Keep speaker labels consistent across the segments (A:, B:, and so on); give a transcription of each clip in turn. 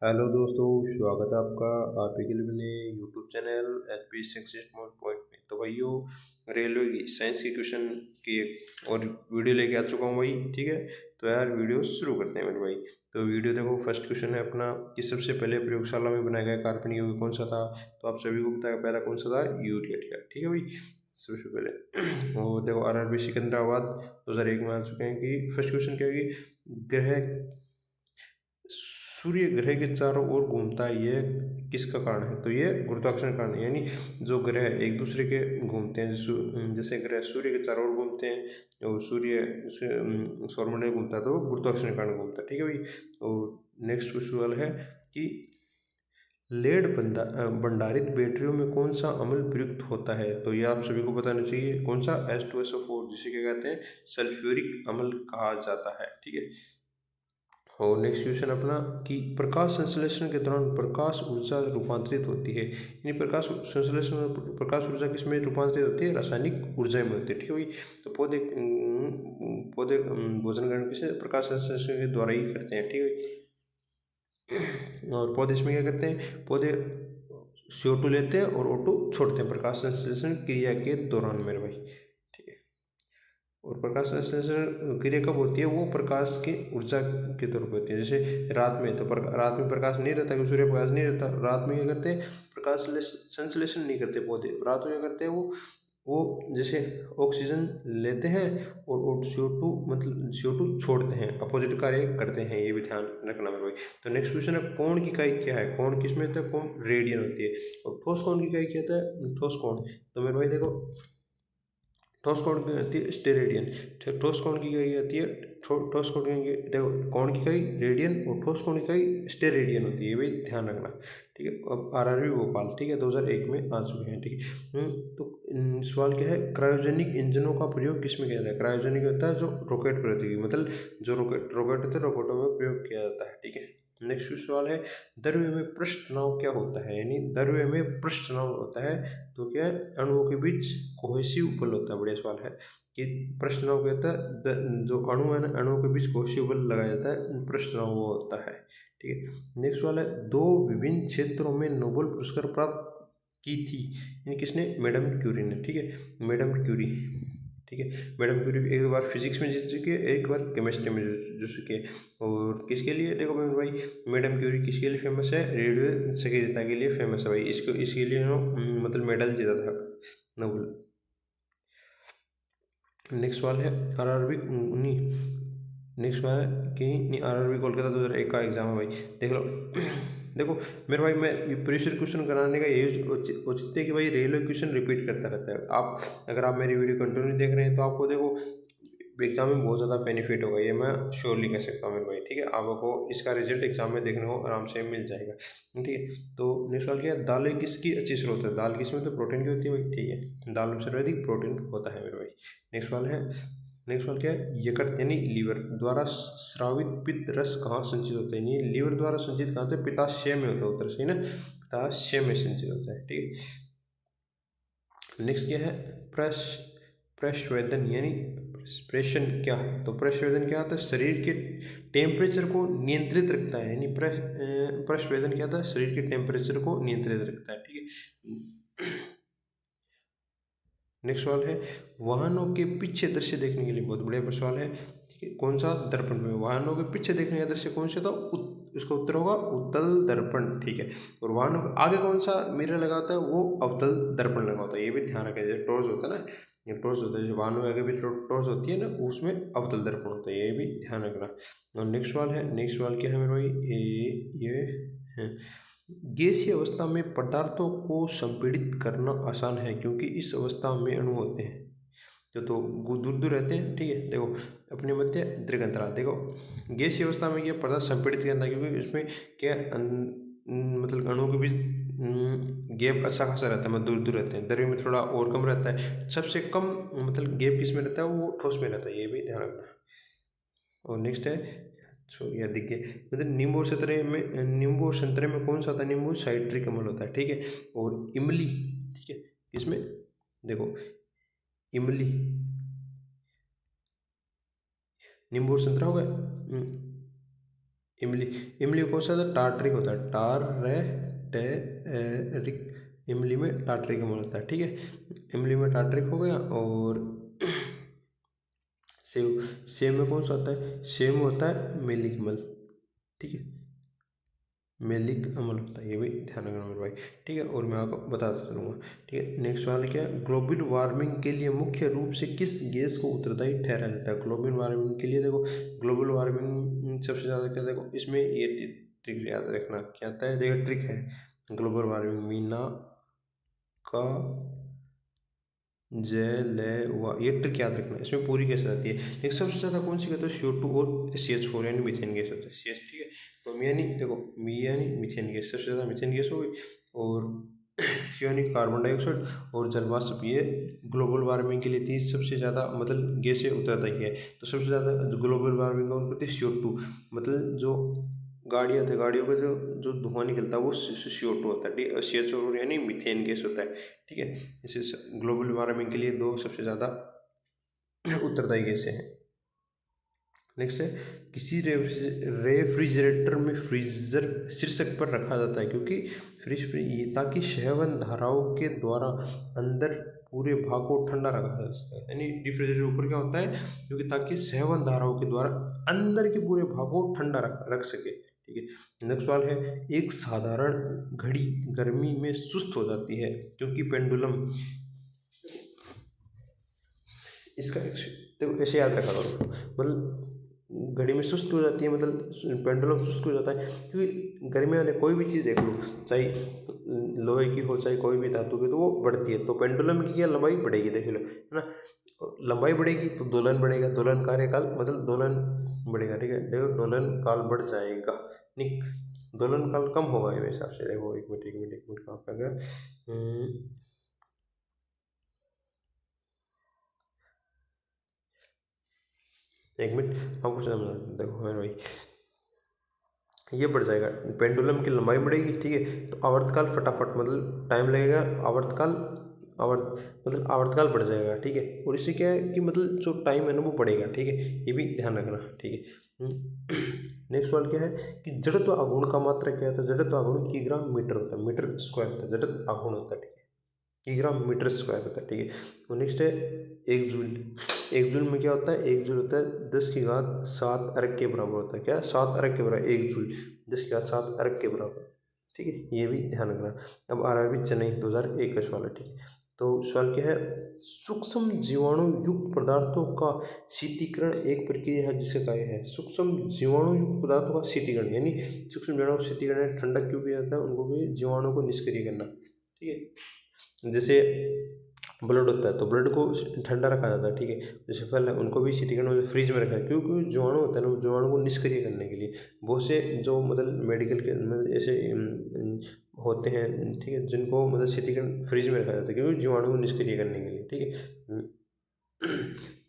A: Hello दोस्तों, स्वागत है आपका आपके लिए अपने YouTube channel H P six point में। तो भाइयों, रेलवे की साइंस की क्वेश्चन की एक और वीडियो लेके आ चुका हूँ भाई। ठीक है, तो यार वीडियो शुरू करते हैं मेरे भाई। तो वीडियो देखो, फर्स्ट क्वेश्चन है अपना कि सबसे पहले प्रयोगशाला में बनाया गया कार्बनिक यौगिक कौन सा था। तो आप सभी को पता है पहला कौन सा था, यूरिया। ठीक है भाई, सबसे पहले। और देखो आरआरबी सिकंदराबाद 2001 में आ चुके हैं कि फर्स्ट क्वेश्चन क्या है कि ग्रह सूर्य ग्रह के चारों ओर घूमता है, ये किसका कारण है। तो ये गुरुत्वाकर्षण कारण है। यानी जो ग्रह एक दूसरे के घूमते हैं, जैसे ग्रह सूर्य के चारों ओर घूमते हैं और सूर्य सौरमंडल घूमता है, तो वो गुरुत्वाकर्षण कारण घूमता है। ठीक है भाई। और नेक्स्ट क्वेश्चन है कि लेड भंडारित बैटरियों में कौन सा अम्ल प्रयुक्त होता है। तो ये आप सभी को बताना चाहिए, कौन सा, H2SO4, जिसे क्या कहते हैं, सल्फ्यूरिक अम्ल कहा जाता है। ठीक है। और नेक्स्ट क्वेश्चन अपना कि प्रकाश संश्लेषण के दौरान प्रकाश ऊर्जा रूपांतरित होती है। यानी प्रकाश संश्लेषण में प्रकाश ऊर्जा किसमें रूपांतरित होती है, रासायनिक ऊर्जा में होती है। ठीक है भाई। तो पौधे भोजन ग्रहण किसे प्रकाश संश्लेषण के द्वारा ही करते हैं। ठीक है। और पौधे इसमें क्या करते हैं, पौधे CO2 लेते हैं और O2 छोड़ते हैं प्रकाश संश्लेषण क्रिया के दौरान मेरे भाई। ठीक है। और प्रकाश संश्लेषण क्रिया कब होती है, वो प्रकाश की ऊर्जा के तौर पर होती है। जैसे रात में, तो रात में प्रकाश नहीं रहता, क्योंकि सूर्य प्रकाश नहीं रहता। रात में क्या करते हैं, प्रकाश संश्लेषण नहीं करते पौधे। रात में क्या करते हैं, वो जैसे ऑक्सीजन लेते हैं और CO2 मतलब CO2 छोड़ते हैं, अपोजिट कार्य करते हैं। ये भी ध्यान रखना मेरे भाई। तो नेक्स्ट क्वेश्चन है, कोण की इकाई क्या है। कोण किस में होता है, कोण रेडियन होती है। और ठोस कोण की इकाई क्या होता है, ठोस कोण। तो मेरे भाई देखो, ठोस कोण की होती है स्टेरेडियन। ठोस कोण की इकाई आती है, ठोस कोण की देखो, कोण की इकाई रेडियन और ठोस कोण की इकाई स्टेरेडियन होती है। ये भी ध्यान रखना। ठीक है। अब आरआरबी भोपाल, ठीक है, 2001 में आ चुके हैं। ठीक है। तो सवाल क्या है, क्रायोजेनिक इंजनों का प्रयोग किसमें किया जाता है। क्रायोजेनिक होता है जो रॉकेट पर होती है, मतलब जो रॉकेट होते हैं, रॉकेटों में प्रयोग किया जाता है। ठीक है। नेक्स्ट सवाल है, द्रव्य में पृष्ठ तनाव क्या होता है। यानी द्रव्य में पृष्ठ तनाव होता है तो क्या है, अणुओं के बीच कोहेसिव बल होता है। बढ़िया सवाल है कि पृष्ठ तनाव क्या होता है, जो अणु है ना, अणुओं के बीच कोहेसिव बल लगाया जाता है, पृष्ठ तनाव वो होता है। ठीक है। नेक्स्ट सवाल है, दो विभिन्न क्षेत्रों में नोबेल पुरस्कार प्राप्त की थी, यानी किसने, मैडम क्यूरी ने। ठीक है, मैडम क्यूरी। ठीक है, मैडम क्यूरी एक बार फिजिक्स में जीत चुकी है, एक बार केमिस्ट्री में जीत चुकी है। और किसके लिए, देखो मेरे भाई, मैडम क्यूरी किसके लिए फेमस है, रेडियो सक्रियता के लिए फेमस है भाई। इसको इसके लिए मतलब मेडल जीता था नोबेल। नेक्स्ट सवाल है, आरआरबी नहीं, नेक्स्ट सवाल है कि आरआरबी कोलकाता 2001 का एग्जाम है भाई, देख लो। देखो मेरे भाई, मैं प्रीवियस क्वेश्चन कराने का यही औचित्य है कि भाई रेलवे क्वेश्चन रिपीट करता रहता है। आप अगर आप मेरी वीडियो कंटिन्यू देख रहे हैं तो आपको देखो एग्जाम में बहुत ज़्यादा बेनिफिट होगा, ये मैं श्योरली कह सकता हूँ मेरे भाई। ठीक है, आपको इसका रिजल्ट एग्जाम में देखने को आराम से मिल जाएगा। ठीक है। तो नेक्स्ट सवाल क्या है, दालें किसकी अच्छी स्रोत है। दाल किसमें, तो प्रोटीन की होती है भाई। ठीक है, दाल में सर्वाधिक प्रोटीन होता है मेरे भाई। नेक्स्ट सवाल है, नेक्स्ट सवाल क्या है, यकृत यानी लीवर द्वारा स्रावित पित्त रस कहाँ संचित होता है। यानी लीवर द्वारा संचित कहाँ होता है, पित्ताशय में होता है, उत्तर सही ना, पित्ताशय में संचित होता है। ठीक है। नेक्स्ट क्या है, प्रश प्रश्वेदन यानी प्रेशन क्या है। तो प्रश्वेदन क्या होता है, शरीर के टेम्परेचर को नियंत्रित रखता है। यानी प्रश्वेदन क्या होता है, शरीर के टेम्परेचर को नियंत्रित रखता है। ठीक है। नेक्स्ट सवाल है, वाहनों के पीछे दृश्य देखने के लिए, बहुत बढ़िया सवाल है। ठीक है, कौन सा दर्पण में, वाहनों के पीछे देखने का दृश्य कौन सा था, उसका उत्तर होगा उत्तल दर्पण। ठीक है। और वाहनों के आगे कौन सा मिरर लगा होता है, वो अवतल दर्पण लगा होता है। ये भी ध्यान रखें, जैसे टॉर्च होता है ना, ये टॉर्च होता है, जो वाहनों के आगे भी टॉर्च होती है ना, उसमें अवतल दर्पण होता है। ये भी ध्यान रखना। और नेक्स्ट सवाल है, नेक्स्ट सवाल क्या है मेरे भाई, ये है, गैसीय अवस्था में पदार्थों को संपीड़ित करना आसान है, क्योंकि इस अवस्था में अणु होते हैं जो तो दूर दूर रहते हैं। ठीक है, देखो अपने मध्य दीर्घ अंतराल, देखो गैसीय अवस्था में ये पदार्थ संपीड़ित करना है, क्योंकि उसमें क्या मतलब अणुओं के बीच गैप अच्छा खासा रहता है, मतलब दूर दूर रहते हैं। द्रव्य में थोड़ा और कम रहता है, सबसे कम मतलब गैप किस में रहता है, वो ठोस में रहता है। ये भी ध्यान रखना। और नेक्स्ट है, सो यह देखिए, मतलब नींबू और संतरे में, नींबू और संतरे में कौन सा होता है, नींबू साइट्रिक अम्ल होता है। ठीक है। और इमली, ठीक है, इसमें देखो, इमली, नींबू और संतरा हो गया। इमली, इमली कौन सा था, टार्टरिक होता है, टार्टरिक, इमली में टार्टरिक अम्ल होता है, ठीक है। इमली में टार्टरिक हो गया। और सेव, सेव में कौन सा होता है, सेव में होता है मेलिक अम्ल, ठीक है, मेलिक अम्ल होता है, ये भी ध्यान रखना मेरे भाई, ठीक है। और मैं आपको बताता चलूँगा, ठीक है। नेक्स्ट सवाल क्या है, ग्लोबल वार्मिंग के लिए मुख्य रूप से किस गैस को उत्तरदायी ठहराया जाता है। ग्लोबल वार्मिंग के लिए देखो, ग्लोबल वार्मिंग सबसे ज़्यादा क्या, देखो इसमें ये ट्रिक याद रखना क्या आता है, देखो ट्रिक है, ग्लोबल वार्मिंग मीना का ये ट्रिक याद रखना, इसमें पूरी गैस आती है। लेकिन सबसे ज़्यादा कौन सी कहते हैं, CO2 और CH4 यानी मीथेन गैस होता है, CH, ठीक है। तो मी यानी देखो, मी यानी मीथेन गैस, सबसे ज़्यादा मीथेन गैस हो गई। और सी यानी कार्बन डाइऑक्साइड, और जलवाष्प, ये ग्लोबल वार्मिंग के लिए तीन सबसे ज़्यादा मतलब गैसें उत्तरदायी है। तो सबसे ज़्यादा जो ग्लोबल वार्मिंग का उनको CO2, मतलब जो गाड़ियाँ थे, गाड़ियों का जो जो धुआं निकलता है वो CO2 होता है, CH4 यानी मीथेन गैस होता है, ठीक है। इसे ग्लोबल वार्मिंग के लिए दो सबसे ज़्यादा उत्तरदायी गैसें हैं। नेक्स्ट है, किसी रेफ्रिजरेटर में फ्रीजर शीर्षक पर रखा जाता है क्योंकि ताकि संवहन धाराओं के द्वारा अंदर पूरे भाग को ठंडा रखा जा सकता है, यानी रेफ्रिजरेटर ऊपर क्या होता है, क्योंकि ताकि संवहन धाराओं के द्वारा अंदर के पूरे भाग को ठंडा रख सके, ठीक है। नेक्स्ट सवाल है, एक साधारण घड़ी गर्मी में सुस्त हो जाती है क्योंकि पेंडुलम, इसका देखो ऐसे याद रखा करो, मतलब घड़ी में सुस्त हो जाती है, मतलब पेंडुलम सुस्त हो जाता है क्योंकि गर्मी में कोई भी चीज़ देख लो, चाहे लोहे की हो चाहे कोई भी धातु की, तो वो बढ़ती है। तो पेंडुलम की क्या लंबाई बढ़ेगी, देख लो, है ना, लंबाई बढ़ेगी तो दोलन बढ़ेगा, दोलन कार्यकाल मतलब दोलन बढ़ेगा, ठीक है। देखो दोलन काल बढ़ जाएगा, नहीं दोलन काल कम होगा मेरे हिसाब से। देखो एक मिनट एक मिनट एक मिनट, कहाँ पे गया, एक मिनट हमको समझा, देखो मेरे भाई, ये बढ़ जाएगा, पेंडुलम की लंबाई बढ़ेगी, ठीक है। तो आवर्तकाल फटाफट मतलब टाइम लगेगा, आवर्तकाल आवर्तकाल बढ़ जाएगा, ठीक है। और इससे क्या है कि मतलब जो टाइम है ना वो बढ़ेगा, ठीक है, ये भी ध्यान रखना, ठीक है। नेक्स्ट सवाल क्या है कि जड़त्व आघूर्ण का मात्रा क्या होता है, जड़त्व आघूर्ण किग्राम मीटर होता है, मीटर स्क्वायर होता है, जड़त्व आघूर्ण होता है, ठीक है, किग्राम मीटर स्क्वायर होता है, ठीक है। तो नेक्स्ट है एक जूल, एक जूल में क्या होता है, एक जूल होता है 10⁻7 अर्ग के बराबर होता है, क्या 7 अर्ग के बराबर, एक जूल 10⁻7 अर्ग के बराबर, ठीक है, ये भी ध्यान रखना। अब RRB चेन्नई 2001 का सवाल है, ठीक है। तो सवाल क्या है, सूक्ष्म जीवाणु युक्त पदार्थों का शीतीकरण एक प्रक्रिया है जिसे कहा है, सूक्ष्म जीवाणु युक्त पदार्थों का शीतीकरण, यानी सूक्ष्म जीवाणु शीतीकरण ठंडक क्यों किया जाता है, उनको भी जीवाणु को निष्क्रिय करना, ठीक है। जैसे ब्लड होता है तो ब्लड को ठंडा रखा जाता है, ठीक है। जैसे फल है उनको भी शीतीकरण में फ्रिज में रखा है, क्योंकि जीवाणु होता है ना, जीवाणु को निष्क्रिय करने के लिए बहुत से जो मतलब मेडिकल के मतलब ऐसे होते हैं, ठीक है, जिनको मतलब शीतीकरण फ्रिज में रखा जाता है क्योंकि जीवाणु को निष्क्रिय करने के लिए, ठीक है।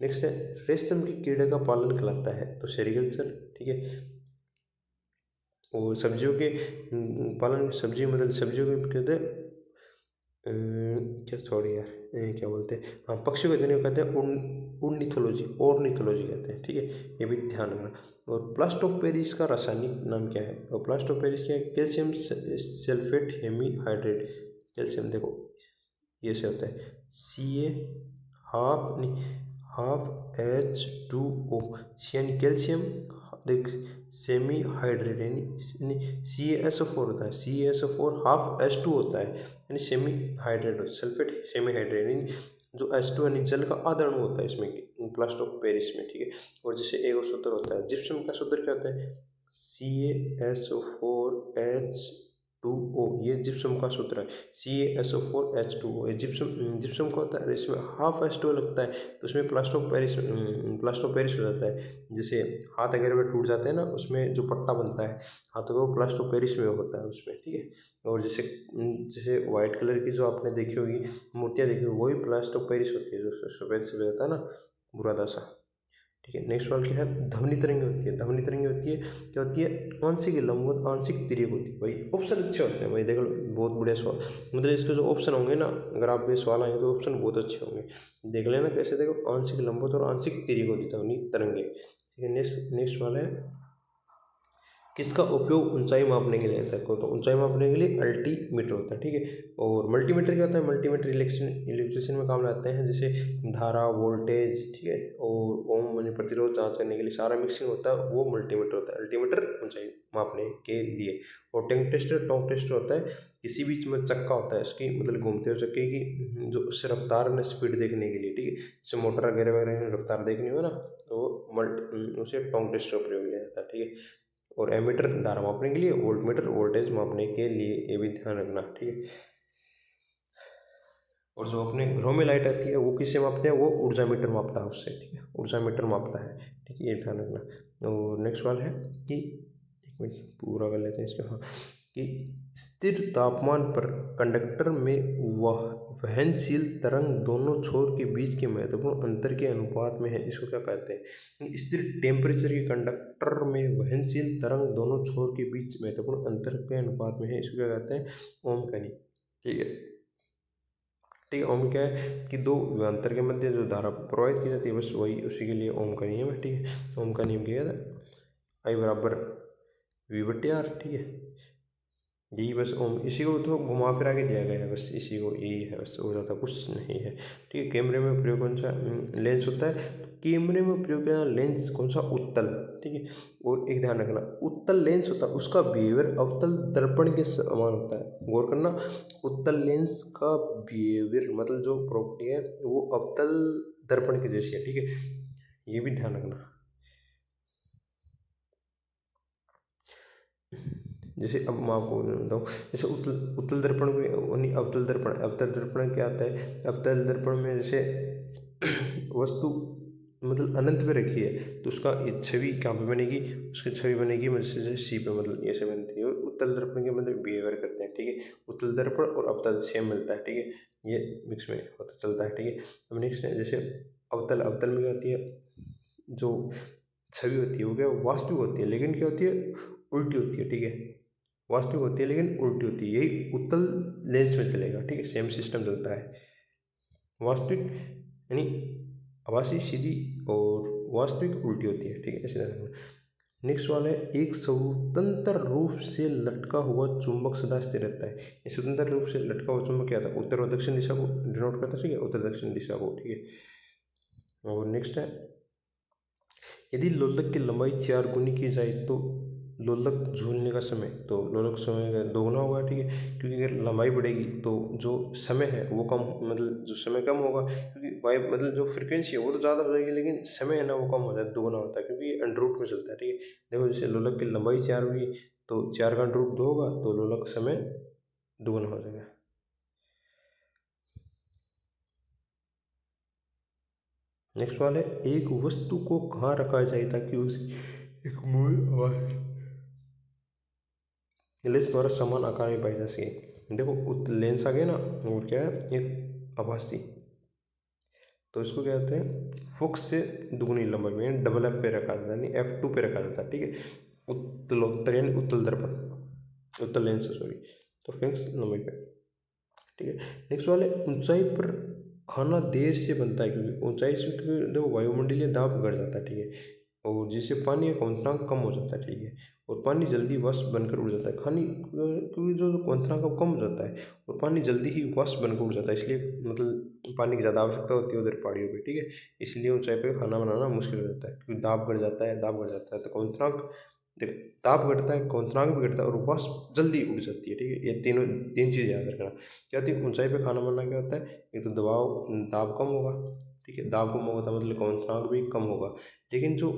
A: नेक्स्ट है, रेशम के कीड़े का पालन कहलाता है, तो सेरिकल्चर, ठीक है। और सब्जियों के पालन, सब्जी मतलब सब्जियों के कहते हैं क्या, सॉरी यार, क्या बोलते हैं, हाँ पक्षियों के देने को कहते हैं उर्निथोलॉजी, ऑर्निथोलॉजी कहते हैं, ठीक है, ये भी ध्यान रखना। और प्लास्टर ऑफ पेरिस का रासायनिक नाम क्या है, और प्लास्टर ऑफ पेरिस क्या है, कैल्शियम सल्फेट हेमीहाइड्रेट, कैल्शियम देखो ये से होता है Ca हाफ नहीं हाफ H2O, यानी कैल्शियम, देख सेमी हाइड्रेट यानी CaSO4 होता है, CaSO4 हाफ H2 होता है यानी semi hydrate, sulphate semi hydrate यानी जो H2 यानी जल का आधा अणु होता है इसमें प्लास्टर ऑफ पेरिस में, ठीक है। और जैसे एक सूत्र होता है जिप्सम का सूत्र क्या होता है, CaSO4H2O, ये जिप्सम का सूत्र है, CaSO4H2O, जिप्सम का होता है, इसमें हाफ H2O लगता है तो उसमें प्लास्टर ऑफ पेरिस हो जाता है। जैसे हाथ अगर टूट जाते हैं ना, उसमें जो पट्टा बनता है हाथों का वो प्लास्टर ऑफ पेरिस में होता है उसमें, ठीक है। और जैसे जैसे वाइट कलर की जो आपने देखी होगी मूर्तियाँ देखी होगी, वही प्लास्टर ऑफ पेरिस होती है, जो सफ़ेद से रहता है ना बुरादासा, ठीक है। नेक्स्ट सवाल क्या है, ध्वनि तरंग होती है, ध्वनि तरंग होती है क्या होती है, आंशिक लंबवत आंशिक तिर्यक होती है, भाई ऑप्शन अच्छे होते हैं भाई, देख लो बहुत बढ़िया सवाल, मतलब इसके जो ऑप्शन होंगे ना, अगर आप ये सवाल आएंगे तो ऑप्शन बहुत अच्छे होंगे, देख लेना कैसे, देखो आंशिक लंबवत और आंशिक तिर्यक होती है ध्वनि तरंगे, ठीक है। नेक्स्ट नेक्स्ट सवाल है किसका उपयोग ऊंचाई मापने के लिए होता है? तो ऊंचाई मापने के लिए अल्टीमीटर होता है, ठीक है। और मल्टीमीटर क्या होता है? मल्टीमीटर इलेक्ट्रिशियन में काम लाते हैं, जैसे धारा, वोल्टेज, ठीक है, और ओम यानी प्रतिरोध जांच करने के लिए सारा मिक्सिंग होता है, वो मल्टीमीटर होता है। अल्टीमीटर ऊंचाई मापने के लिए। और टोंक टेस्टर होता है, किसी बीच में चक्का होता है इसकी, मतलब घूमते हुए चक्के की जो उससे रफ्तार ने स्पीड देखने के लिए, ठीक है, जैसे मोटर वगैरह वगैरह रफ्तार देखनी हो ना, तो उसे टोंक टेस्टर प्रयोग किया जाता है, ठीक है। और एमीटर धारा मापने के लिए, वोल्ट मीटर वोल्टेज मापने के लिए, ये भी ध्यान रखना, ठीक है। और जो अपने घरों में लाइट आती है वो किससे मापते हैं? वो ऊर्जा मीटर मापता है उससे, ठीक है, ऊर्जा मीटर मापता है, ठीक है, ये ध्यान रखना। और नेक्स्ट सवाल है कि, एक मिनट पूरा कर लेते हैं इसको, हाँ, कि स्थिर तापमान पर कंडक्टर में वह वहनशील तरंग दोनों छोर के बीच के महत्वपूर्ण अंतर के अनुपात में है, इसको क्या कहते हैं? स्थिर टेम्परेचर के कंडक्टर में वहनशील तरंग दोनों छोर के बीच महत्वपूर्ण अंतर के अनुपात में है, इसको क्या कहते हैं? ओम का नियम, ठीक है, ठीक है। ओम क्या है कि दो विभवांतर के मध्य जो धारा प्रवाहित की जाती है, बस वही उसी के लिए ओम का नियम है, ठीक है। ओम का नियम क्या है? आई बराबर V/R, ठीक है, यही बस ओम, इसी को तो घुमा फिरा के दिया गया है, बस इसी को, यही है बस, और ज़्यादा कुछ नहीं है, ठीक है। कैमरे में प्रयोग कौन सा लेंस होता है? तो कैमरे में प्रयोग किया लेंस कौन सा? उत्तल, ठीक है। और एक ध्यान रखना, उत्तल लेंस होता है उसका बिहेवियर अवतल दर्पण के समान होता है, गौर करना। उत्तल लेंस का बिहेवियर मतलब जो प्रॉपर्टी है वो अवतल दर्पण के जैसी है, ठीक है, ये भी ध्यान रखना। जैसे अब मैं आपको बताऊँ, जैसे उत्तल दर्पण में, अवतल दर्पण क्या आता है? अवतल दर्पण में जैसे वस्तु मतलब अनंत पे रखी है, तो उसका छवि कहाँ पे बनेगी? उसकी छवि बनेगी जैसे सी पे, मतलब ऐसे बनती है। और उत्तल दर्पण के मतलब बिहेवियर करते हैं, ठीक है। उत्तल दर्पण और अवतल सेम मिलता है, ठीक है, ये मिक्स में होता चलता है, ठीक है। अब नेक्स्ट है जैसे अवतल में क्या होती है? जो छवि होती है वो क्या वास्तविक होती है, लेकिन क्या होती है? उल्टी होती है, ठीक है, वास्तविक होती है लेकिन उल्टी होती है, यही उत्तल लेंस में चलेगा, ठीक है, सेम सिस्टम चलता है। वास्तविक यानी आभासी सीधी, और वास्तविक उल्टी होती है, ठीक है, ऐसे ध्यान रखना। नेक्स्ट सवाल है, एक स्वतंत्र रूप से लटका हुआ चुंबक सदा स्थिर रहता है। ये स्वतंत्र रूप से लटका हुआ चुंबक क्या था? उत्तर और दक्षिण दिशा को डिनोट करता है, ठीक है, उत्तर दक्षिण दिशा को, ठीक है। और नेक्स्ट है, यदि लोलक की लंबाई 4 गुनी की जाए तो लोलक झूलने का समय, तो लोलक समय का दोगुना होगा, ठीक है, क्योंकि अगर लंबाई बढ़ेगी तो जो समय है वो कम, मतलब जो समय कम होगा, क्योंकि वाइब मतलब जो फ्रिक्वेंसी है वो तो ज़्यादा हो जाएगी, लेकिन समय है ना वो कम हो जाता है, दोगुना होता है, क्योंकि ये अंडर रूट में चलता है, ठीक है। देखो जैसे लोलक की लंबाई 4 हुई तो 4 का अंडर रूट 2 होगा, तो लोलक समय दोगुना हो जाएगा। नेक्स्ट सवाल है, एक वस्तु को कहाँ रखा जाए ताकि उसकी एक मूल आवाज लेंस द्वारा समान आकार में पाई जा सके? देखो लेंस आ गया ना, और क्या है? एक आभासी, तो इसको क्या कहते हैं? फोकस से दुगुनी लंबाई में डबल एफ पे रखा जाता है, यानी F2 पे रखा जाता है, ठीक है। उत्तलोत्तर यानी उत्तल दर्पण, उत्तल लेंस सॉरी, तो फिक्स लंबाई पे, ठीक है। नेक्स्ट वाले, ऊंचाई पर खाना देर से बनता है, क्योंकि ऊंचाई से, क्योंकि देखो वायुमंडलीय दाब बढ़ जाता है, ठीक है, और जिससे पानी का क्वथनांक कम हो जाता है, ठीक है, और पानी जल्दी वाष्प बनकर उड़ जाता है, क्योंकि जो क्वथनांक कम हो जाता है और पानी जल्दी ही वाष्प बनकर उड़ जाता है, इसलिए मतलब पानी की ज़्यादा आवश्यकता होती है उधर पहाड़ियों पे, ठीक है, इसलिए ऊंचाई पे खाना बनाना मुश्किल हो जाता है, क्योंकि दाब बढ़ जाता है, दाब बढ़ जाता है तो क्वथनांक, देखो ताप घटता है, क्वथनांक भी घटता है, और वाष्प जल्दी उड़ जाती है, ठीक है, ये तीन चीज़ याद रखना। क्या होती है? ऊंचाई पे खाना बनना क्या होता है? एक तो दाब कम होगा, ठीक है, दाब कम होगा तो मतलब क्वथनांक भी कम होगा, लेकिन जो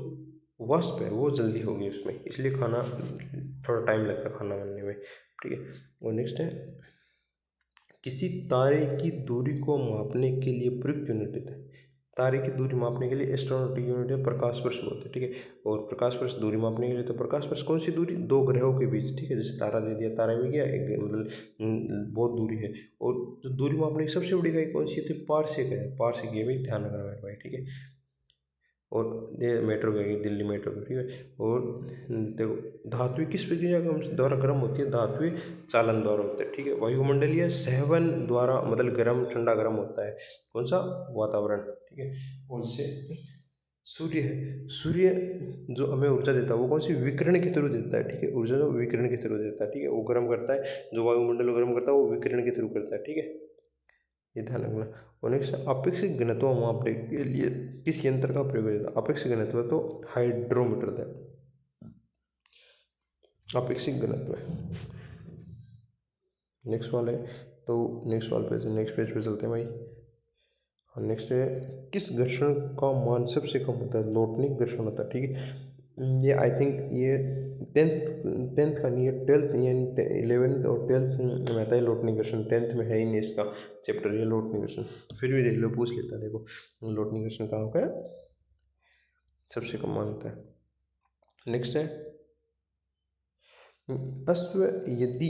A: वाष्प है वो जल्दी होगी उसमें, इसलिए खाना थोड़ा टाइम लगता है खाना बनने में, ठीक है। और नेक्स्ट है, किसी तारे की दूरी को मापने के लिए प्रयुक्त यूनिट है, तारे की दूरी मापने के लिए एस्ट्रोनॉटिक यूनिट है प्रकाश वर्ष बोलते हैं, ठीक है। और प्रकाश वर्ष दूरी मापने के लिए, तो प्रकाश वर्ष कौन सी दूरी? दो ग्रहों के बीच, ठीक है, जैसे तारा दे दिया, तारा भी गया एक, मतलब बहुत दूरी है। और जो दूरी मापने की सबसे बड़ी इकाई कौन सी है? तो पारसेक है, पारसेक, ये भी ध्यान रखना मेरे भाई, ठीक है। और ये मेट्रो गई, दिल्ली मेट्रो की, ठीक है। और देखो धातुएं किस प्रक्रिया के द्वारा गर्म होती है? धातुएं चालन द्वारा होते हैं, ठीक है। वायुमंडलीय सहवन द्वारा मतलब गर्म ठंडा गर्म होता है, कौन सा? वातावरण, ठीक है। और जैसे सूर्य है, सूर्य जो हमें ऊर्जा देता है वो कौन सी, विकिरण के थ्रू देता है, ठीक है, ऊर्जा जो विकिरण के थ्रू देता है, ठीक है, वो गर्म करता है, जो वायुमंडल गर्म करता है वो विकिरण के थ्रू करता है, ठीक है, ये ध्यान रखना। और नेक्स्ट अपेक्षिक घनत्व मापने के लिए किस यंत्र का प्रयोग होता है, अपेक्षिक घनत्व तो हाइड्रोमीटर था, अपेक्षिक घनत्व है। नेक्स्ट वाला है, तो नेक्स्ट वाले पे, नेक्स्ट पेज पे चलते हैं भाई। हाँ, नेक्स्ट है, किस घर्षण का मान सबसे कम होता है, लौटनिक घर्षण होता है, ठीक है, ये आई थिंक ये टेंथ टेंथ का नहीं है, ट्वेल्थ यानी 11th और 12th में आता है लौटनिक घर्षण, 10th में है ही नहीं इसका चैप्टर ये लौटनिक घर्षण, फिर भी देख लो पूछ लेता है, देखो लौटनिक घर्षण कहाँ होता है, सबसे कम मान होता है। नेक्स्ट है, अश्व यदि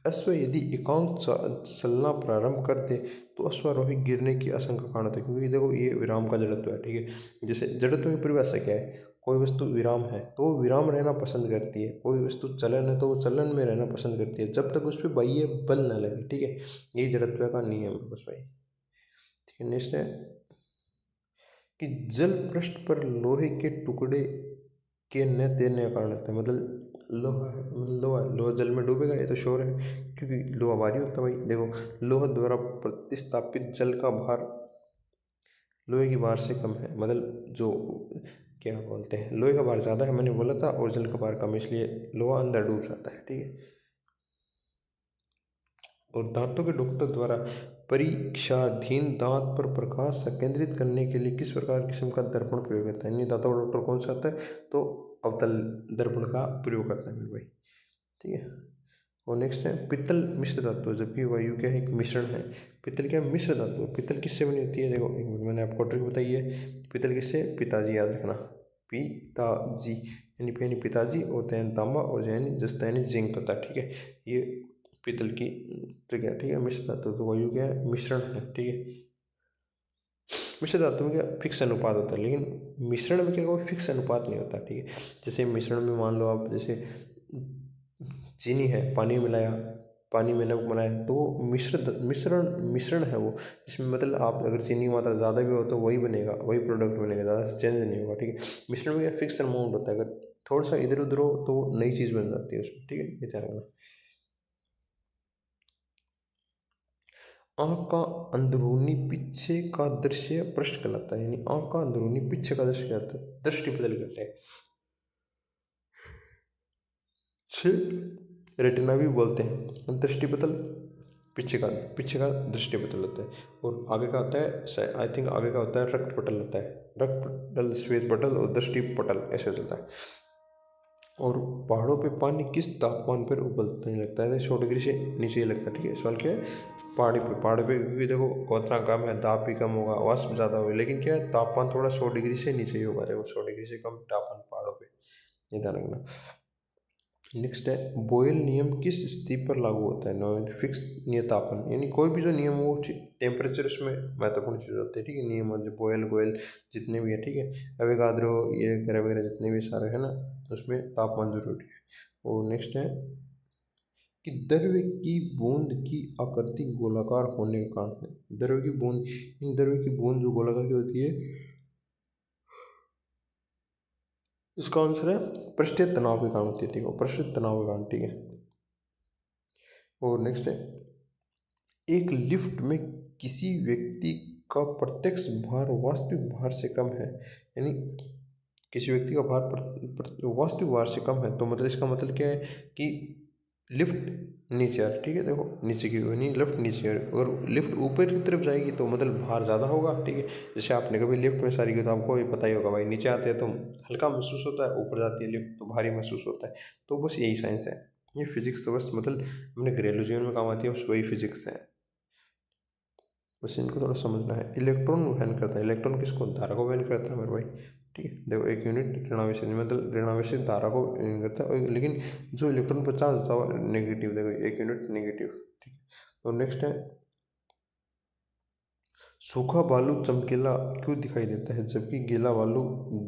A: अश्व यदि एकांक चलना प्रारंभ कर दे तो अश्वारोही गिरने की आशंका कारण होता है, क्योंकि देखो ये विराम का जड़त्व है, ठीक है, जैसे जड़त्व की परिभाषा क्या है, कोई वस्तु विराम है तो वो विराम रहना पसंद करती है, कोई वस्तु चलन है तो वो चलन में रहना पसंद करती है, जब तक उस पर बाह्य बल न लगे, ठीक है, यही जड़त्व का नियम है बस भाई, ठीक है। नेक्स्ट है कि जल पृष्ठ पर लोहे के टुकड़े के न तैरने का कारण होता है, मतलब लोहा है, मतलब लोहा जल में डूबेगा, ये तो श्योर है, क्योंकि लोहा भारी होता है भाई, देखो लोहा द्वारा प्रतिस्थापित जल का भार लोहे की भार से कम है, मतलब जो क्या बोलते हैं, लोहे का भार ज़्यादा है मैंने बोला था, और जल का भार कम, इसलिए लोहा अंदर डूब जाता है, ठीक है। और दांतों के डॉक्टर द्वारा परीक्षाधीन दांत पर प्रकाश संकेंद्रित करने के लिए किस प्रकार किस्म का दर्पण प्रयोग करता है, यानी दांतों का डॉक्टर कौन सा आता है, तो अवतल दर्पण का प्रयोग करता है मेरे भाई, ठीक है। और नेक्स्ट है पित्तल मिश्र धातु है, जबकि वायु क्या है, एक मिश्रण है, पित्तल क्या मिश्र धातु है, पित्तल किससे बनी होती है, देखो एक मिनट मैंने आपको ट्रिक बताई है, पित्तल किससे, पिताजी, याद रखना, पिताजी यानी पिताजी, और तैन तांबा, और जैन जस्तैनी जिंक होता है, ठीक है, ये पित्तल की ट्रिक है, ठीक है। मिश्र धातु तो वायु क्या है, मिश्रण है, ठीक है, मिश्र धातु में क्या फिक्स अनुपात होता है, लेकिन मिश्रण में क्या कोई फिक्स अनुपात नहीं होता, ठीक है, जैसे मिश्रण में मान लो आप, जैसे चीनी है, पानी मिलाया, पानी में नमक मिलाया, तो वो मिश्रण मिश्रण है वो, इसमें मतलब आप अगर चीनी की मात्रा ज़्यादा भी हो तो वही बनेगा, वही प्रोडक्ट बनेगा, ज़्यादा चेंज नहीं होगा, ठीक है। मिश्रण में क्या फिक्स अमाउंट होता है, अगर थोड़ा सा इधर उधर हो तो नई चीज़ बन जाती है उसमें, ठीक है, ये ध्यान रखना। आँख का अंदरूनी पीछे का दृश्य पृष्ठ कहलाता है, यानी आँख का अंदरूनी पीछे का दृश्य कहलाता है, दृष्टि बदल कहते हैं, रेटिना भी बोलते हैं, दृष्टि पटल पीछे का दृष्टि पटल होता है, और आगे का होता है, आई थिंक आगे का होता है रक्त पटल होता है, रक्त पटल, श्वेत पटल और दृष्टि पटल ऐसे चलता है। और पहाड़ों पे पानी किस तापमान पर उबलने लगता है, 100 डिग्री से नीचे लगता है, ठीक है, सवाल क्या है, पहाड़ पे क्योंकि देखो उतना कम है, दाब भी कम होगा, वाष्प ज़्यादा होगा, लेकिन क्या है तापमान थोड़ा 100 डिग्री से नीचे ही होगा, देखो 100 डिग्री से कम तापमान पहाड़ों पे, ये ध्यान रखना। नेक्स्ट है बोयल नियम किस स्थिति पर लागू होता है, नो फिक्स नियतापन, यानी कोई भी जो नियम हो टेम्परेचर उसमें महत्वपूर्ण चीज़ होती है, ठीक है, नियम जो बोयल गोयल जितने भी है, ठीक है, अवोगाद्रो ये वगैरह वगैरह जितने भी सारे हैं ना, उसमें तापमान जरूरी है। और नेक्स्ट है कि द्रव्य की बूंद की आकृति गोलाकार होने का कारण है, द्रव्य की बूंद, इन द्रव्य की बूंद जो गोलाकार की होती है, इसका आंसर है पृष्ठीय तनाव के कारण होती है, ठीक है, पृष्ठीय तनाव के कारण, ठीक है। और नेक्स्ट है एक लिफ्ट में किसी व्यक्ति का प्रत्यक्ष भार वास्तविक भार से कम है, यानी किसी व्यक्ति का भार वास्तविक भार से कम है, तो मतलब इसका मतलब क्या है कि लिफ्ट नीचे आ रही है, ठीक है, देखो नीचे की नहीं, लिफ्ट नीचे आ रही है, अगर लिफ्ट ऊपर की तरफ जाएगी तो मतलब भार ज़्यादा होगा, ठीक है, जैसे आपने कभी लिफ्ट में सारी की तो आपको ये पता ही होगा भाई, नीचे आते हैं तो हल्का महसूस होता है, ऊपर जाती है लिफ्ट तो भारी महसूस होता है, तो बस यही साइंस है, ये फिजिक्स तो बस मतलब अपने घरेलू जीवन में काम आती है, बस वही फिजिक्स है, बस इनको थोड़ा समझना है। इलेक्ट्रॉन वहन करता है, इलेक्ट्रॉन किसको, धारा को वहन करता है मेरे भाई, ठीक है, देखो एक यूनिट ऋणावेश मतलब ऋणावेश धारा को वहन करता है, लेकिन जो इलेक्ट्रॉन पर चार्ज होता है नेगेटिव, देखो एक यूनिट नेगेटिव, ठीक है। और नेक्स्ट है सूखा बालू चमकीला क्यों दिखाई देता है, जबकि गीला बालू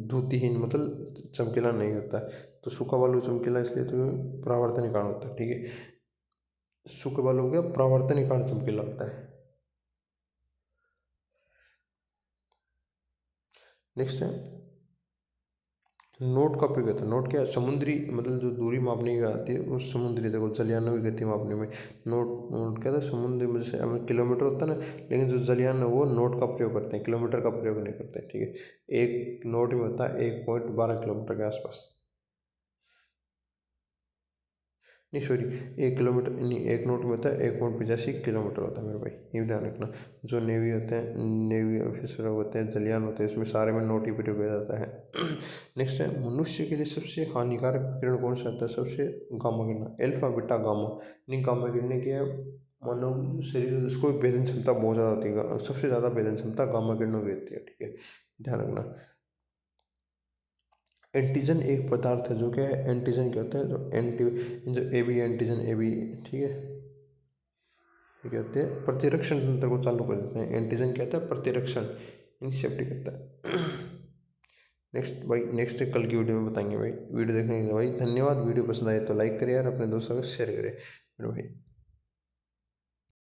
A: द्युतिहीन मतलब चमकीला नहीं होता है, तो सूखा बालू चमकीला इसलिए तो परावर्तन कारण होता है, ठीक है, सूखे बालू का परावर्तन कारण चमकीला होता है। नेक्स्ट है नोट का उपयोग होता है। नोट क्या है? समुद्री मतलब जो दूरी मापने की आती है उस समुद्री, देखो जलयानों की गति मापने में नोट नोट क्या था, समुद्री में जैसे हमें किलोमीटर होता है ना, लेकिन जो जलयान है वो नोट का प्रयोग करते हैं, किलोमीटर का प्रयोग नहीं करते हैं, ठीक है। एक नोट में होता है 1.12 किलोमीटर के आसपास, नहीं सॉरी, 1 किलोमीटर नहीं, एक नोट में होता है 1.85 किलोमीटर होता है मेरे भाई, ये ध्यान रखना। जो नेवी होते हैं, नेवी ऑफिसर होते हैं, जलियान होते हैं, इसमें सारे में नोट ही प्रयोग किया जाता है। नेक्स्ट है मनुष्य के लिए सबसे हानिकारक किरण कौन सा होता है? सबसे गामा किरण, एल्फा बीटा गामा। नहीं, गामा किरण क्या है, मानव शरीर उसको भेदन क्षमता बहुत ज़्यादा होती है, सबसे ज़्यादा भेदन क्षमता गामा किरणों की होती है, ठीक है, ध्यान रखना। एंटीजन एक पदार्थ है जो क्या है, एंटीजन क्या होता है, जो A B antigen A B, ठीक है, ये कहते हैं प्रतिरक्षण तंत्र को चालू कर देते हैं। एंटीजन क्या होता है? प्रतिरक्षण, इनिशिएटिव करता है। नेक्स्ट भाई, नेक्स्ट कल की वीडियो में बताएंगे भाई। वीडियो देखने के लिए भाई धन्यवाद। वीडियो पसंद आए तो लाइक करें यार, अपने दोस्तों को शेयर करें मेरे भाई।